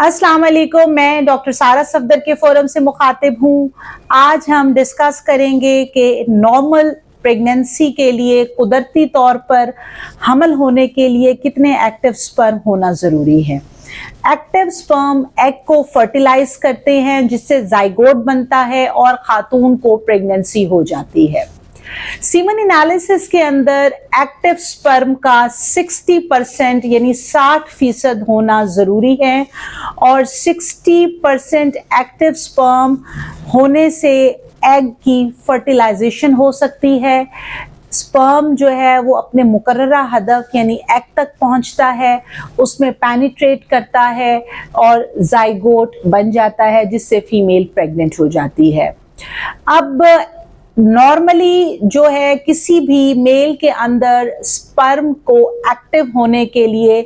अस्सलाम वालेकुम, मैं डॉक्टर सारा सफदर के फोरम से मुखातिब हूँ। आज हम डिस्कस करेंगे कि नॉर्मल प्रेगनेंसी के लिए कुदरती तौर पर हमल होने के लिए कितने एक्टिव स्पर्म होना ज़रूरी है। एक्टिव स्पर्म एग को फर्टिलाइज करते हैं जिससे जाइगोट बनता है और खातून को प्रेगनेंसी हो जाती है। सीमन एनालिसिस के अंदर एक्टिव स्पर्म का 60% यानी 60% होना ज़रूरी है और 60% एक्टिव स्पर्म होने से एग की फर्टिलाइजेशन हो सकती है। स्पर्म जो है वो अपने मुकर्ररा हदफ यानी एग तक पहुंचता है, उसमें पेनिट्रेट करता है और जाइगोट बन जाता है जिससे फीमेल प्रेग्नेंट हो जाती है। अब नॉर्मली जो है किसी भी मेल के अंदर स्पर्म को एक्टिव होने के लिए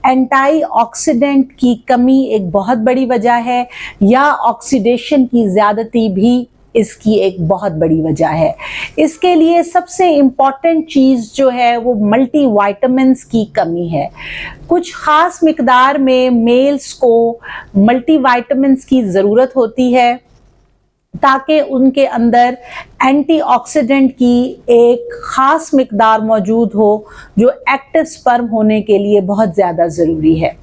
एंटी ऑक्सीडेंट की कमी एक बहुत बड़ी वजह है या ऑक्सीडेशन की ज़्यादती भी इसकी एक बहुत बड़ी वजह है। इसके लिए सबसे इम्पॉर्टेंट चीज़ जो है वो मल्टी वाइटामिन्स की कमी है। कुछ ख़ास मिकदार में मेल्स को मल्टी वाइटामिन्स की ज़रूरत होती है ताकि उनके अंदर एंटीऑक्सीडेंट की एक ख़ास मिकदार मौजूद हो जो एक्टिव स्पर्म होने के लिए बहुत ज़्यादा ज़रूरी है।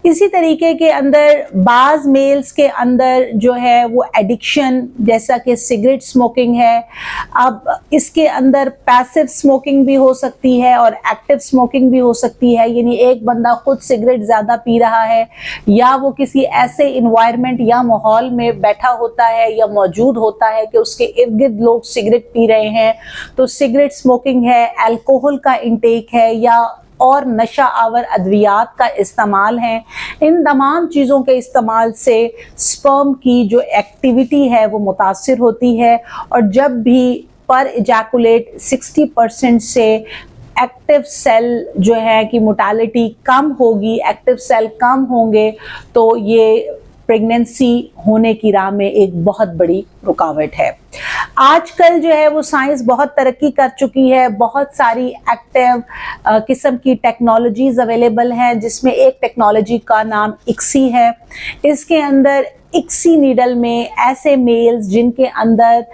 इसी तरीके के अंदर बाज़ मेल्स के अंदर जो है वो एडिक्शन जैसा कि सिगरेट स्मोकिंग है। अब इसके अंदर पैसिव स्मोकिंग भी हो सकती है और एक्टिव स्मोकिंग भी हो सकती है, यानी एक बंदा खुद सिगरेट ज़्यादा पी रहा है या वो किसी ऐसे इन्वायरमेंट या माहौल में बैठा होता है या मौजूद होता है कि उसके इर्द गिर्द लोग सिगरेट पी रहे हैं, तो सिगरेट स्मोकिंग है, अल्कोहल का इंटेक है या और नशा आवर अद्वियात का इस्तेमाल है। इन तमाम चीज़ों के इस्तेमाल से स्पर्म की जो एक्टिविटी है वो मुतासिर होती है और जब भी पर इजैकुलेट 60% से एक्टिव सेल जो है कि मोर्टालिटी कम होगी, एक्टिव सेल कम होंगे तो ये प्रेगनेंसी होने की राह में एक बहुत बड़ी रुकावट है। आजकल जो है वो साइंस बहुत तरक्की कर चुकी है, बहुत सारी एक्टिव किस्म की टेक्नोलॉजीज़ अवेलेबल हैं जिसमें एक टेक्नोलॉजी का नाम इक्सी है। इसके अंदर इक्सी नीडल में ऐसे मेल्स जिनके अंदर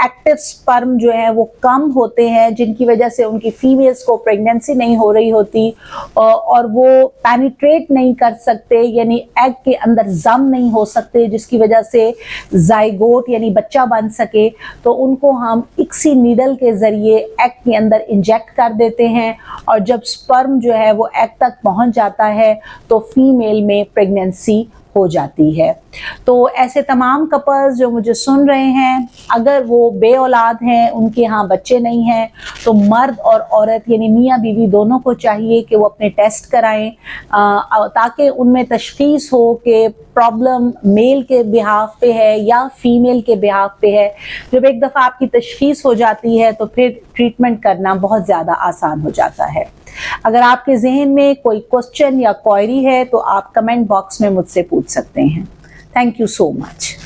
एक्टिव स्पर्म जो है वो कम होते हैं, जिनकी वजह से उनकी फीमेल्स को प्रेगनेंसी नहीं हो रही होती और वो पेनिट्रेट नहीं कर सकते यानी एग के अंदर जम नहीं हो सकते जिसकी वजह से जाइगोट यानी बच्चा बन सके, तो उनको हम इक्सी नीडल के ज़रिए एग के अंदर इंजेक्ट कर देते हैं और जब स्पर्म जो है वो एग तक पहुंच जाता है तो फीमेल में प्रेगनेंसी हो जाती है। तो ऐसे तमाम कपल्स जो मुझे सुन रहे हैं, अगर वो बे औलाद हैं, उनके यहाँ बच्चे नहीं हैं, तो मर्द और औरत यानी मियाँ बीवी दोनों को चाहिए कि वो अपने टेस्ट कराएं ताकि उनमें तशख़ीस हो कि प्रॉब्लम मेल के बिहाफ पे है या फीमेल के बिहाफ पे है। जब एक दफ़ा आपकी तशख़ीस हो जाती है तो फिर ट्रीटमेंट करना बहुत ज़्यादा आसान हो जाता है। अगर आपके जहन में कोई क्वेश्चन या क्वेरी है तो आप कमेंट बॉक्स में मुझसे पूछ सकते हैं। Thank you so much.